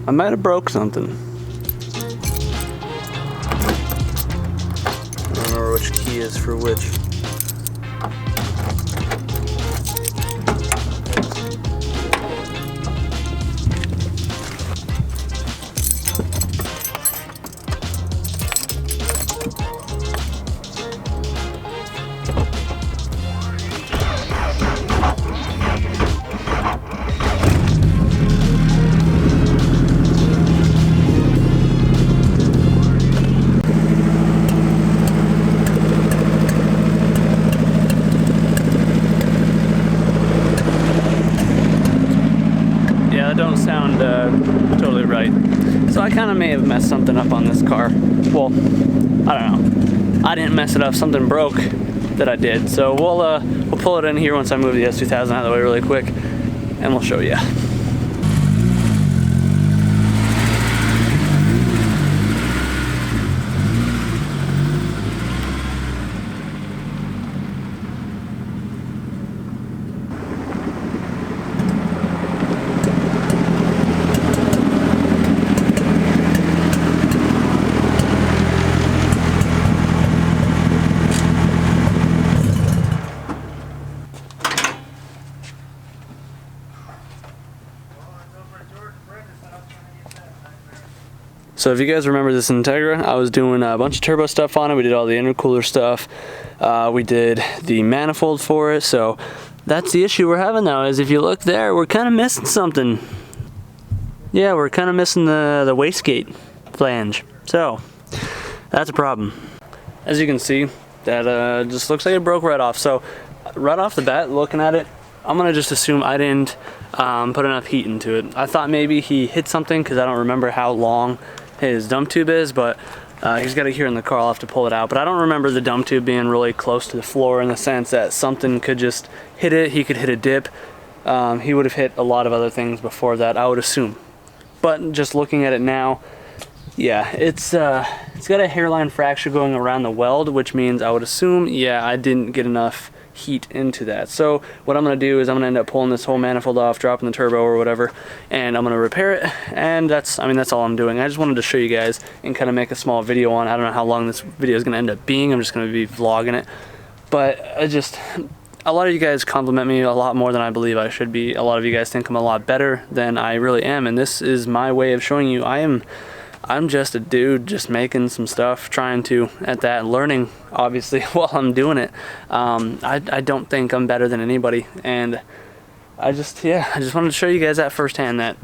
I might have broke something. I don't remember which key is for which. Don't sound totally right. So I kind of may have messed something up on this car. Well, I don't know. I didn't mess it up. Something broke that I did. So we'll pull it in here once I move the S2000 out of the way really quick, and we'll show you. So if you guys remember this Integra, I was doing a bunch of turbo stuff on it. We did all the intercooler stuff. We did the manifold for it. So that's the issue we're having now, is if you look there, we're kind of missing something. Yeah, we're kind of missing the wastegate flange. So that's a problem. As you can see, that just looks like it broke right off. So right off the bat, looking at it, I'm gonna just assume I didn't put enough heat into it. I thought maybe he hit something because I don't remember how long his dump tube is, but he's got it here in the car. I'll have to pull it out, but I don't remember the dump tube being really close to the floor in the sense that something could just hit it. He could hit a dip. He would have hit a lot of other things before that, I would assume. But just looking at it now, yeah, it's got a hairline fracture going around the weld, which means I would assume, yeah, I didn't get enough heat into that. So what I'm going to do is I'm going to end up pulling this whole manifold off, dropping the turbo or whatever, and I'm going to repair it. And that's all I'm doing. I just wanted to show you guys and kind of make a small video on. I don't know how long this video is going to end up being. I'm just going to be vlogging it. But a lot of you guys compliment me a lot more than I believe I should be. A lot of you guys think I'm a lot better than I really am, and this is my way of showing you I'm just a dude just making some stuff, trying to, at that, learning, obviously, while I'm doing it. I don't think I'm better than anybody, and I just wanted to show you guys that firsthand, that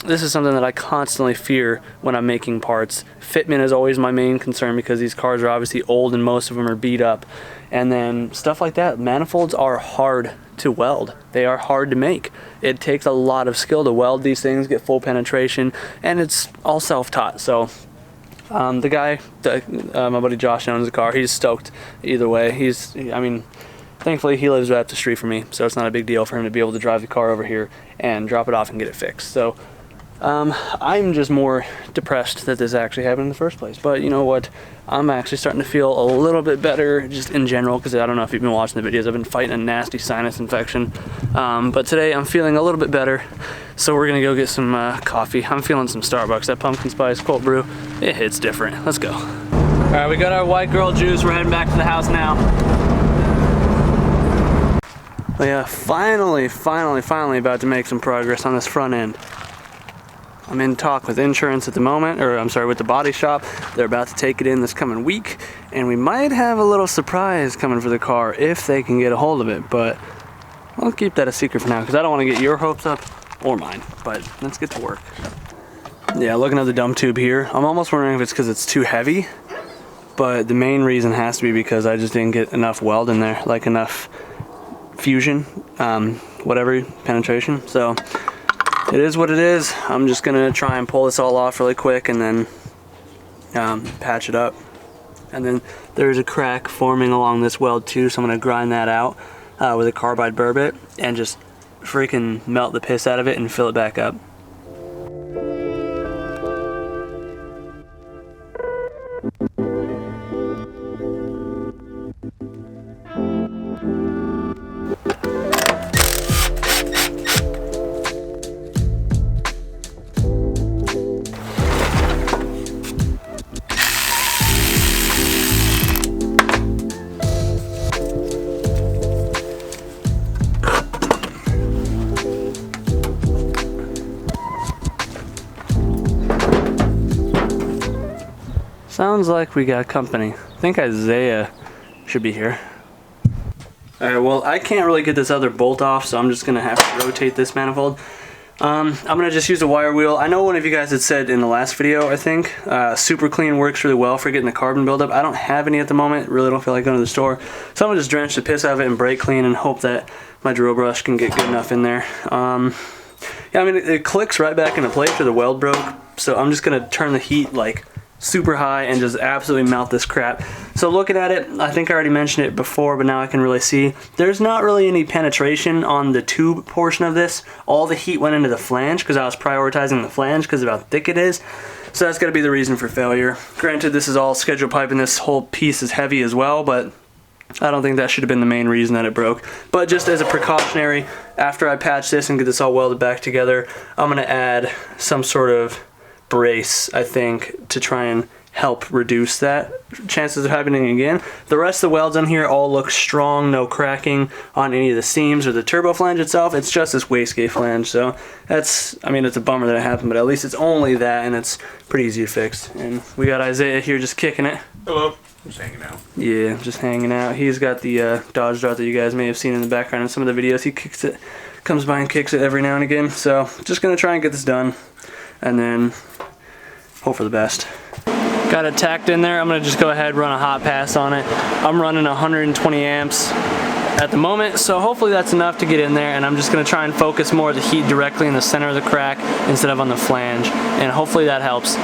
this is something that I constantly fear when I'm making parts. Fitment is always my main concern because these cars are obviously old and most of them are beat up. And then stuff like that, manifolds are hard to weld. They are hard to make. It takes a lot of skill to weld these things, get full penetration, and it's all self-taught. So the guy, my buddy Josh owns the car, he's stoked either way. Thankfully he lives right up the street from me, so it's not a big deal for him to be able to drive the car over here and drop it off and get it fixed. So I'm just more depressed that this actually happened in the first place. But you know what? I'm actually starting to feel a little bit better just in general, because I don't know if you've been watching the videos. I've been fighting a nasty sinus infection. But today I'm feeling a little bit better. So we're going to go get some coffee. I'm feeling some Starbucks. That pumpkin spice cold brew, it hits different. Let's go. All right, we got our white girl juice. We're heading back to the house now. Well, yeah, finally about to make some progress on this front end. I'm in talk with insurance at the moment, or I'm sorry, with the body shop. They're about to take it in this coming week, and we might have a little surprise coming for the car if they can get a hold of it, but I'll keep that a secret for now because I don't want to get your hopes up or mine. But let's get to work. Yeah, looking at the dump tube here, I'm almost wondering if it's because it's too heavy, but the main reason has to be because I just didn't get enough weld in there, like enough fusion, whatever, penetration. So it is what it is. I'm just gonna try and pull this all off really quick and then patch it up. And then there's a crack forming along this weld too, so I'm gonna grind that out with a carbide burr bit and just freaking melt the piss out of it and fill it back up. Sounds like we got company. I think Isaiah should be here. Alright, well, I can't really get this other bolt off, so I'm just going to have to rotate this manifold. I'm going to just use a wire wheel. I know one of you guys had said in the last video, I think, super clean works really well for getting the carbon buildup. I don't have any at the moment. Really don't feel like going to the store. So I'm going to just drench the piss out of it and brake clean and hope that my drill brush can get good enough in there. Yeah, I mean, it clicks right back into place where the weld broke. So I'm just going to turn the heat like super high and just absolutely melt this crap. So looking at it, I think I already mentioned it before, but now I can really see there's not really any penetration on the tube portion of this. All the heat went into the flange because I was prioritizing the flange because of how thick it is. So that's got to be the reason for failure. Granted, this is all scheduled pipe and this whole piece is heavy as well, but I don't think that should have been the main reason that it broke. But just as a precautionary, after I patch this and get this all welded back together, I'm going to add some sort of brace, I think, to try and help reduce that chances of happening again. The rest of the welds on here all look strong, no cracking on any of the seams or the turbo flange itself. It's just this wastegate flange, so that's, I mean, it's a bummer that it happened, but at least it's only that, and it's pretty easy to fix. And we got Isaiah here just kicking it. Hello. Just hanging out. Yeah, just hanging out. He's got the Dodge Dart that you guys may have seen in the background in some of the videos. He kicks it, comes by and kicks it every now and again. So just gonna try and get this done, and then hope for the best. Got it tacked in there. I'm gonna just go ahead and run a hot pass on it. I'm running 120 amps at the moment, so hopefully that's enough to get in there, and I'm just gonna try and focus more of the heat directly in the center of the crack instead of on the flange, and hopefully that helps.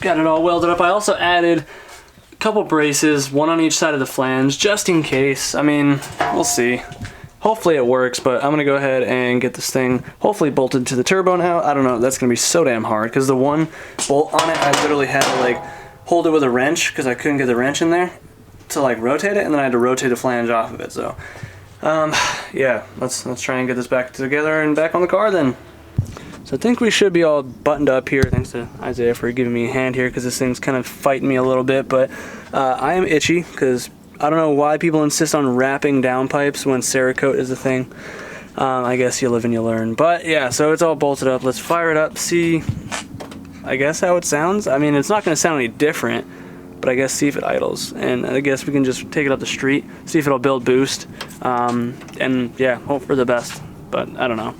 Got it all welded up. I also added a couple braces, one on each side of the flange, just in case. I mean, we'll see. Hopefully it works, but I'm gonna go ahead and get this thing hopefully bolted to the turbo now. I don't know, that's gonna be so damn hard, because the one bolt on it, I literally had to like hold it with a wrench, because I couldn't get the wrench in there to like rotate it, and then I had to rotate the flange off of it. So yeah, let's try and get this back together and back on the car then. So I think we should be all buttoned up here. Thanks to Isaiah for giving me a hand here, because this thing's kind of fighting me a little bit. But I am itchy, because I don't know why people insist on wrapping down pipes when Cerakote is a thing. I guess you live and you learn. But yeah, so it's all bolted up. Let's fire it up, see, I guess, how it sounds. I mean, it's not going to sound any different, but I guess see if it idles. And I guess we can just take it up the street, see if it'll build boost. And yeah, hope for the best. But I don't know.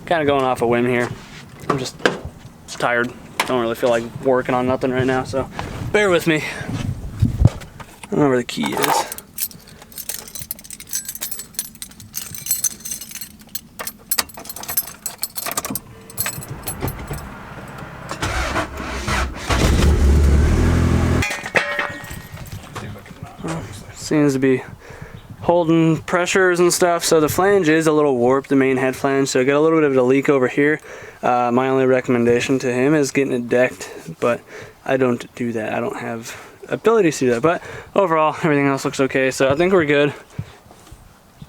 Kind of going off a whim here. I'm just tired. Don't really feel like working on nothing right now, so bear with me. I don't know where the key is. Seems to be holding pressures and stuff. So the flange is a little warped, the main head flange, so I got a little bit of a leak over here. My only recommendation to him is getting it decked, but I don't do that. I don't have ability to do that, but overall everything else looks okay, so I think we're good.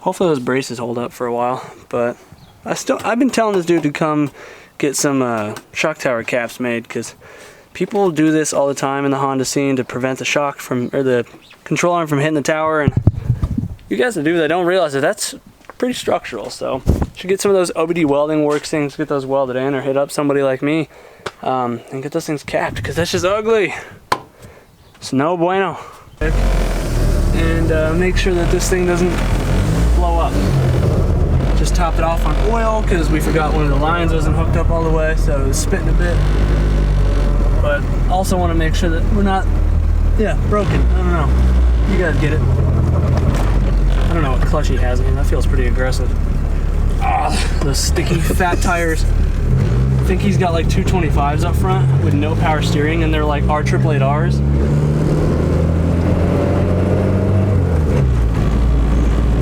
Hopefully those braces hold up for a while, but I've been telling this dude to come get some shock tower caps made, because people do this all the time in the Honda scene to prevent the shock from, or the control arm from hitting the tower, and you guys that do that don't realize that that's pretty structural. So should get some of those OBD welding works things, get those welded in, or hit up somebody like me and get those things capped, because that's just ugly. It's no bueno. And make sure that this thing doesn't blow up. Just top it off on oil, because we forgot one of the lines wasn't hooked up all the way, so it was spitting a bit. But also want to make sure that we're not, broken. I don't know. You guys get it. I don't know what clutch he has. I mean, that feels pretty aggressive. Ah, those sticky fat tires. I think he's got like 225s up front with no power steering, and they're like R888Rs.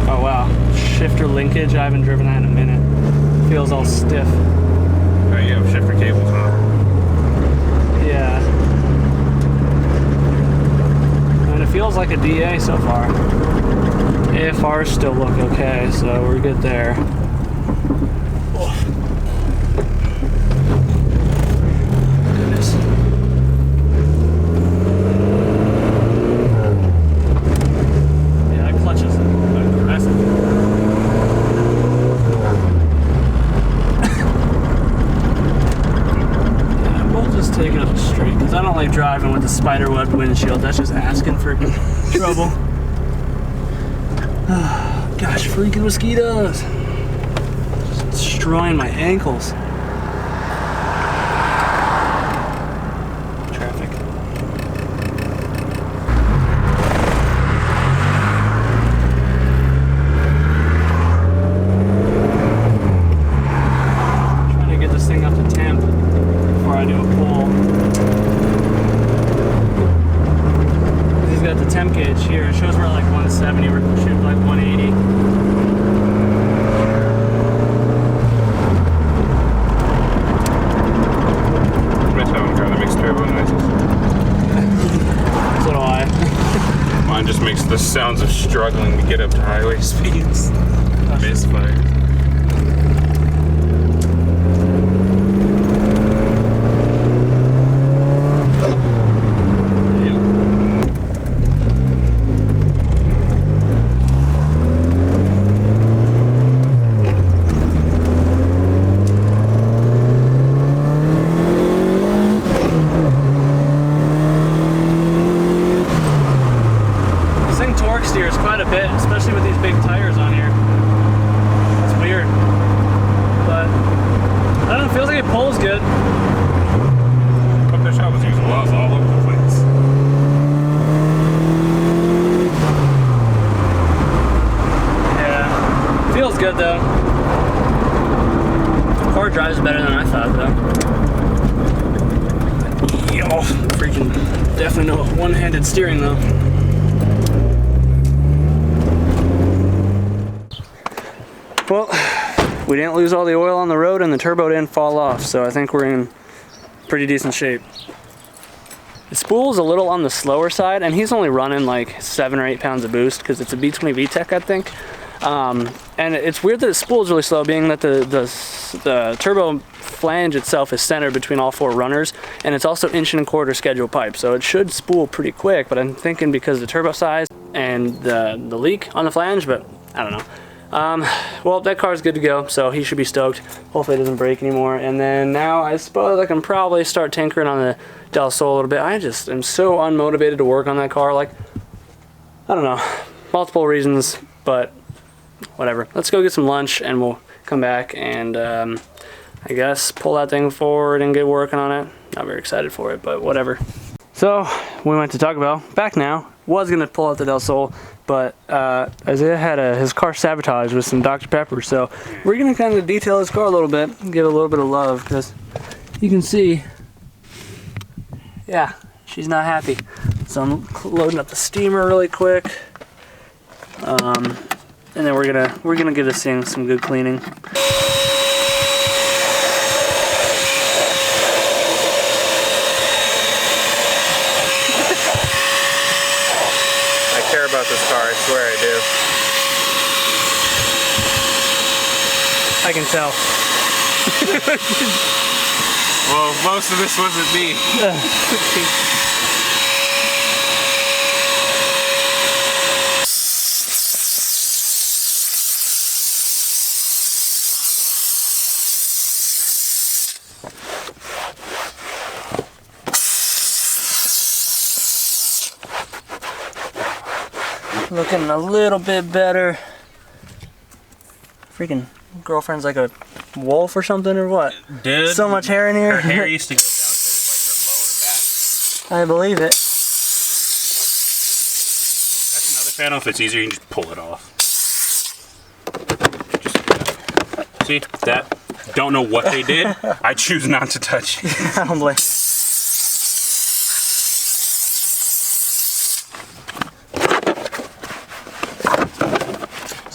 Oh wow, shit. shifter linkage. I haven't driven that in a minute. Feels all stiff. Oh, you have shifter cables, huh? Yeah. And it feels like a DA so far. AFRs still look okay, so we're good there. Goodness. Yeah, that clutch is aggressive. Yeah, we'll just take it up the street, because I don't like driving with the spiderweb windshield. That's just asking for trouble. Gosh, freaking mosquitoes. Just destroying my ankles. Traffic. Trying to get this thing up to temp before I do a pull. He's got the temp gauge here. It shows we're at like 170. We're shooting like 180. Mine just makes the sounds of struggling to get up to highway speeds. Misfire. Steers quite a bit, especially with these big tires on here. It's weird, but I don't know, it feels like it pulls good. But the shop was using wells all over the place. Yeah, feels good though. The car drives better than I thought though. Yo, freaking definitely no one-handed steering though. Well, we didn't lose all the oil on the road and the turbo didn't fall off, so I think we're in pretty decent shape. The spool's a little on the slower side, and he's only running like 7 or 8 pounds of boost because it's a B20 VTEC, I think. And it's weird that the spool is really slow, being that the turbo flange itself is centered between all 4 runners, and it's also 1.25" schedule pipe, so it should spool pretty quick, but I'm thinking because of the turbo size and the leak on the flange, but I don't know. Well, that car's good to go, so he should be stoked. Hopefully it doesn't break anymore. And then now I suppose I can probably start tinkering on the Del Sol a little bit. I just am so unmotivated to work on that car. Like, I don't know, multiple reasons, but whatever. Let's go get some lunch and we'll come back and I guess pull that thing forward and get working on it. Not very excited for it, but whatever. So we went to Taco Bell, back now. Was gonna pull out the Del Sol, but Isaiah had his car sabotaged with some Dr. Pepper, so we're gonna kind of detail his car a little bit, give it a little bit of love, because you can see, yeah, she's not happy. So I'm loading up the steamer really quick, and then we're gonna give this thing some good cleaning. About this car, I swear I do. I can tell. Well, most of this wasn't me. Looking a little bit better. Freaking girlfriend's like a wolf or something, or what? Dude, so much hair in here. Her hair used to go down to like her lower back. I believe it. That's another panel. If it's easier, you can just pull it off. Just, see that? Don't know what they did. I choose not to touch it. I don't blame you.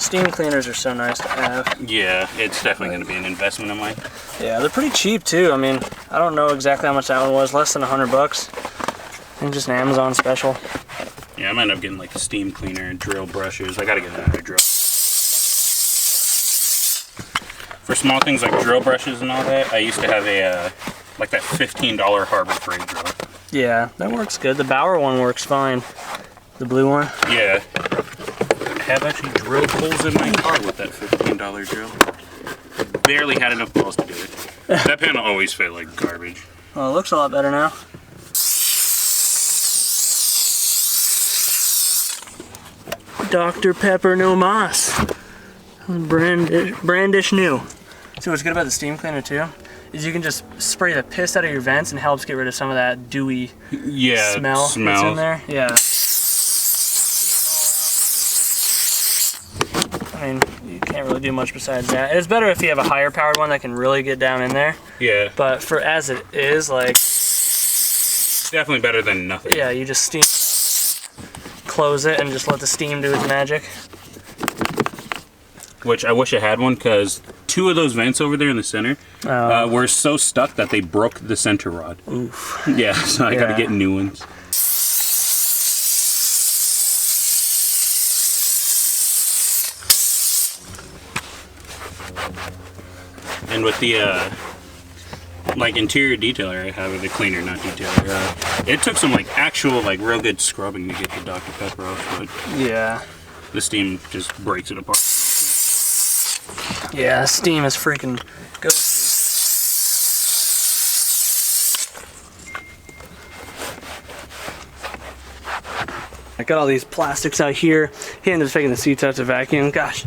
steam cleaners are so nice to have. Yeah, it's definitely going to be an investment of mine. Yeah, they're pretty cheap too. I mean, I don't know exactly how much that one was. Less than $100. I think just an Amazon special. Yeah, I might end up getting like a steam cleaner and drill brushes. I got to get another drill. For small things like drill brushes and all that, I used to have a like that $15 Harbor Freight drill. Yeah, that works good. The Bauer one works fine. The blue one? Yeah. I have actually drilled holes in my car with that $15 drill. Barely had enough balls to do it. That panel always fit like garbage. Well, it looks a lot better now. Dr. Pepper no moss. Brandish new. See what's good about the steam cleaner too? Is you can just spray the piss out of your vents and helps get rid of some of that dewy smell that's in there. Yeah. I mean, you can't really do much besides that. It's better if you have a higher powered one that can really get down in there. Yeah. But for as it is, like... Definitely better than nothing. Yeah, you just steam close it and just let the steam do its magic. Which I wish I had one, because 2 of those vents over there in the center were so stuck that they broke the center rod. Oof. Yeah, so I gotta get new ones. And with the like interior detailer I have, or the cleaner, not detailer, it took some like actual like real good scrubbing to get the Dr. Pepper off, but yeah, the steam just breaks it apart. Yeah, steam is freaking go to. I got all these plastics out here. He ended up taking the seats out to vacuum. Gosh,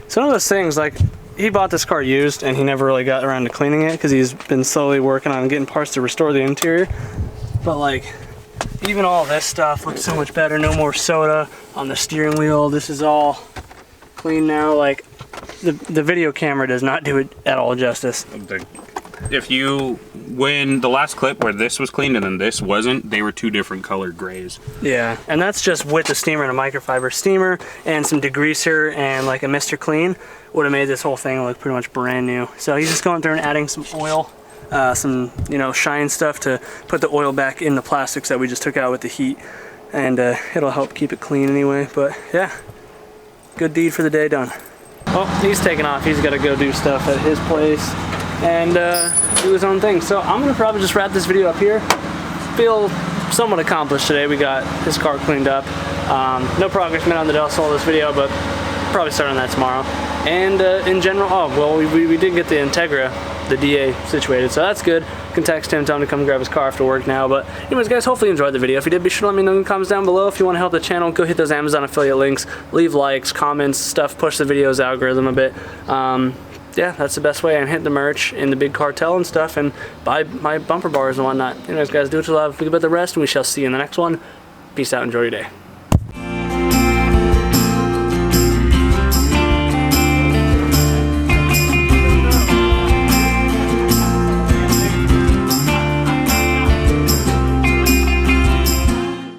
it's one of those things, like, he bought this car used and he never really got around to cleaning it because he's been slowly working on getting parts to restore the interior. But like, even all this stuff looks so much better. No more soda on the steering wheel. This is all clean now. Like, the video camera does not do it at all justice. When the last clip where this was cleaned and then this wasn't, they were 2 different colored grays. Yeah, and that's just with the steamer and a microfiber steamer and some degreaser and like a Mr. Clean would have made this whole thing look pretty much brand new. So he's just going through and adding some oil, some, you know, shine stuff to put the oil back in the plastics that we just took out with the heat, and it'll help keep it clean anyway. But yeah, good deed for the day done. Well, he's taking off. He's got to go do stuff at his place and do his own thing. So I'm gonna probably just wrap this video up here. Feel somewhat accomplished today. We got his car cleaned up. No progress made on the Del Sol this video, but probably start on that tomorrow. And in general, oh well, we did get the Integra, the DA situated, so that's good. Can text him, tell him to come grab his car after work now. But anyways, guys, hopefully you enjoyed the video. If you did, be sure to let me know in the comments down below. If you want to help the channel, go hit those Amazon affiliate links, leave likes, comments, stuff, push the video's algorithm a bit. Yeah, that's the best way. And hit the merch in the big cartel and stuff, and buy my bumper bars and whatnot. Anyways, guys, do what you love. Think about the rest, and we shall see you in the next one. Peace out. Enjoy your day.